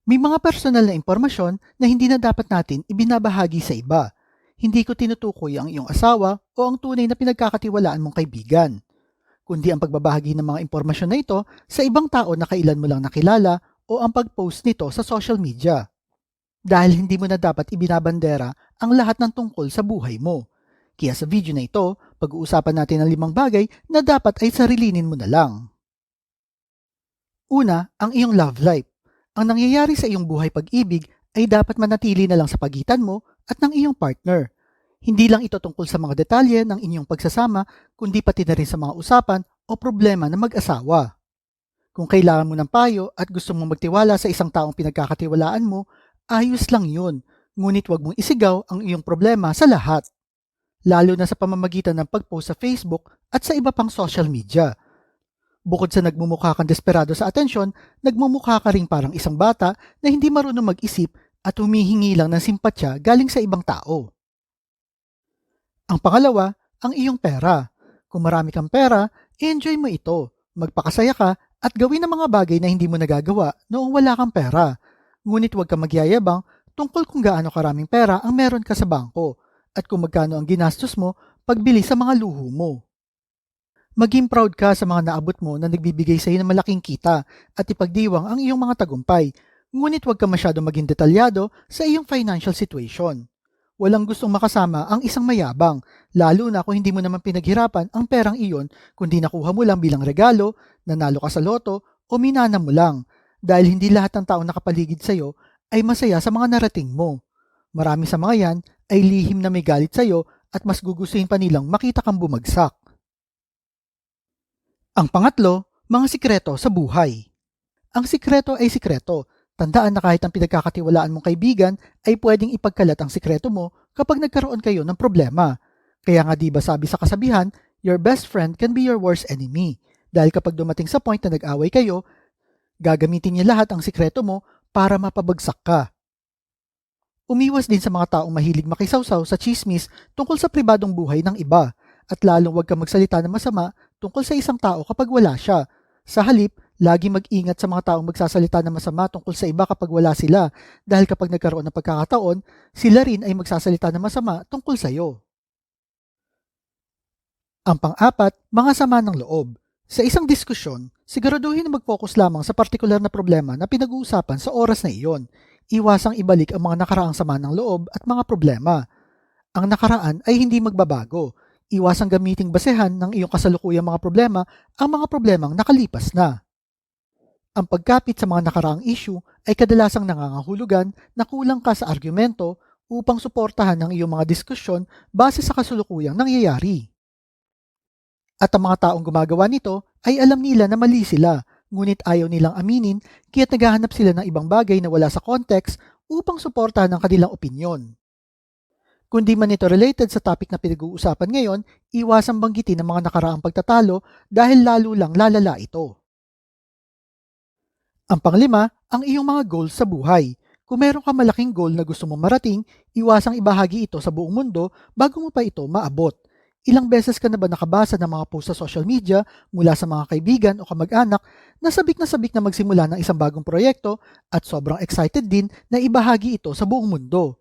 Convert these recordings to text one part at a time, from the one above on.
May mga personal na impormasyon na hindi na dapat natin ibinabahagi sa iba. Hindi ko tinutukoy ang iyong asawa o ang tunay na pinagkakatiwalaan mong kaibigan, kundi ang pagbabahagi ng mga impormasyon na ito sa ibang tao na kailan mo lang nakilala o ang pag-post nito sa social media. Dahil hindi mo na dapat ibinabandera ang lahat ng tungkol sa buhay mo. Kaya sa video na ito, pag-uusapan natin ang 5 bagay na dapat ay sarilinin mo na lang. Una, ang iyong love life. Ang nangyayari sa iyong buhay pag-ibig ay dapat manatili na lang sa pagitan mo at ng iyong partner. Hindi lang ito tungkol sa mga detalye ng inyong pagsasama, kundi pati na rin sa mga usapan o problema ng mag-asawa. Kung kailangan mo ng payo at gusto mong magtiwala sa isang taong pinagkakatiwalaan mo, ayos lang yun. Ngunit wag mong isigaw ang iyong problema sa lahat. Lalo na sa pamamagitan ng pag-post sa Facebook at sa iba pang social media. Bukod sa nagmumukha kang desperado sa atensyon, nagmumukha ka ring parang isang bata na hindi marunong mag-isip at humihingi lang ng simpatya galing sa ibang tao. Ang pangalawa, ang iyong pera. Kung marami kang pera, enjoy mo ito, magpakasaya ka at gawin ang mga bagay na hindi mo nagagawa noong wala kang pera. Ngunit huwag kang magyayabang tungkol kung gaano karaming pera ang meron ka sa bangko at kung magkano ang ginastos mo pagbili sa mga luho mo. Maging proud ka sa mga naabot mo na nagbibigay sa iyo ng malaking kita at ipagdiwang ang iyong mga tagumpay, ngunit huwag ka masyado maging detalyado sa iyong financial situation. Walang gustong makasama ang isang mayabang, lalo na kung hindi mo naman pinaghirapan ang perang iyon kundi nakuha mo lang bilang regalo, nanalo ka sa loto o minana mo lang, dahil hindi lahat ng taong nakapaligid sa iyo ay masaya sa mga narating mo. Marami sa mga yan ay lihim na may galit sa iyo at mas gugustuhin pa nilang makita kang bumagsak. Ang pangatlo, mga sikreto sa buhay. Ang sikreto ay sikreto. Tandaan na kahit ang pinagkakatiwalaan mong kaibigan ay pwedeng ipagkalat ang sikreto mo kapag nagkaroon kayo ng problema. Kaya nga di ba sabi sa kasabihan, your best friend can be your worst enemy. Dahil kapag dumating sa point na nag-away kayo, gagamitin niya lahat ang sikreto mo para mapabagsak ka. Umiwas din sa mga taong mahilig makisawsaw sa chismis tungkol sa pribadong buhay ng iba at lalong huwag kang magsalita ng masama tungkol sa isang tao kapag wala siya. Sa halip, lagi mag-ingat sa mga taong magsasalita ng masama tungkol sa iba kapag wala sila dahil kapag nagkaroon ng pagkakataon, sila rin ay magsasalita ng masama tungkol sa iyo. Ang pang-apat, mga sama ng loob. Sa isang diskusyon, siguraduhin na mag-focus lamang sa partikular na problema na pinag-uusapan sa oras na iyon. Iwasang ibalik ang mga nakaraang sama ng loob at mga problema. Ang nakaraan ay hindi magbabago. Iwasang gamiting basehan ng iyong kasalukuyang mga problema ang mga problemang nakalipas na. Ang pagkapit sa mga nakaraang issue ay kadalasang nangangahulugan na kulang ka sa argumento upang suportahan ang iyong mga diskusyon base sa kasalukuyang nangyayari. At ang mga taong gumagawa nito ay alam nila na mali sila, ngunit ayaw nilang aminin kaya't naghahanap sila ng ibang bagay na wala sa context upang suportahan ang kanilang opinyon. Kung di man ito related sa topic na pinag-uusapan ngayon, iwasang banggitin ang mga nakaraang pagtatalo dahil lalo lang lalala ito. Ang panglima, ang iyong mga goals sa buhay. Kung meron ka malaking goal na gusto mong marating, iwasang ibahagi ito sa buong mundo bago mo pa ito maabot. Ilang beses ka na ba nakabasa ng mga post sa social media mula sa mga kaibigan o kamag-anak na sabik na magsimula ng isang bagong proyekto at sobrang excited din na ibahagi ito sa buong mundo?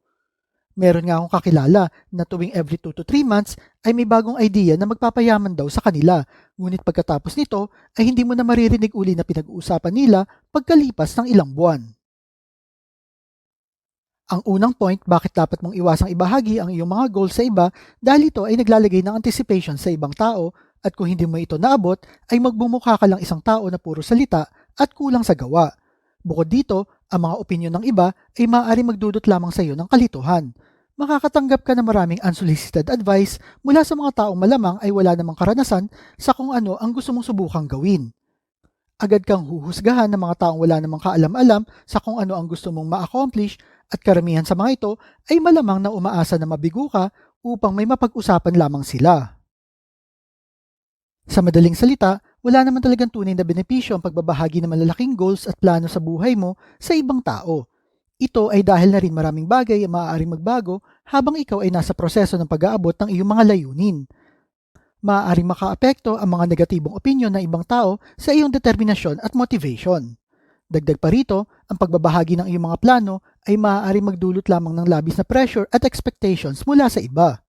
Meron nga akong kakilala na tuwing every 2 to 3 months ay may bagong idea na magpapayaman daw sa kanila. Ngunit pagkatapos nito ay hindi mo na maririnig uli na pinag-uusapan nila pagkalipas ng ilang buwan. Ang unang point, bakit dapat mong iwasang ibahagi ang iyong mga goals sa iba dahil ito ay naglalagay ng anticipation sa ibang tao at kung hindi mo ito naabot ay magbumukha ka lang isang tao na puro salita at kulang sa gawa. Bukod dito, ang mga opinyon ng iba ay maaaring magdudot lamang sa iyo ng kalituhan. Makakatanggap ka ng maraming unsolicited advice mula sa mga taong malamang ay wala namang karanasan sa kung ano ang gusto mong subukang gawin. Agad kang huhusgahan ng mga taong wala namang kaalam-alam sa kung ano ang gusto mong ma-accomplish at karamihan sa mga ito ay malamang na umaasa na mabigo ka upang may mapag-usapan lamang sila. Sa madaling salita, wala naman talagang tunay na benepisyo ang pagbabahagi ng malalaking goals at plano sa buhay mo sa ibang tao. Ito ay dahil na rin maraming bagay ang maaaring magbago habang ikaw ay nasa proseso ng pag-aabot ng iyong mga layunin. Maaaring makaapekto ang mga negatibong opinyon ng ibang tao sa iyong determinasyon at motivation. Dagdag pa rito, ang pagbabahagi ng iyong mga plano ay maaaring magdulot lamang ng labis na pressure at expectations mula sa iba.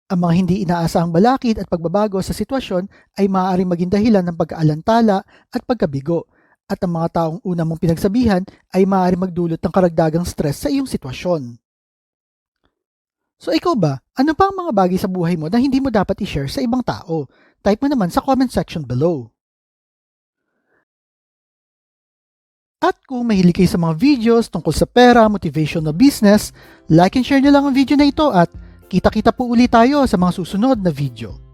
Ang mga hindi inaasahang balakid at pagbabago sa sitwasyon ay maaaring maging dahilan ng pagkaalantala at pagkabigo, at ang mga taong una mong pinagsabihan ay maaaring magdulot ng karagdagang stress sa iyong sitwasyon. So ikaw ba, ano pa ang mga bagay sa buhay mo na hindi mo dapat i-share sa ibang tao? Type mo naman sa comment section below. At kung mahilig kayo sa mga videos tungkol sa pera, motivation na business, like and share nyo lang ang video na ito at kita-kita po ulit tayo sa mga susunod na video.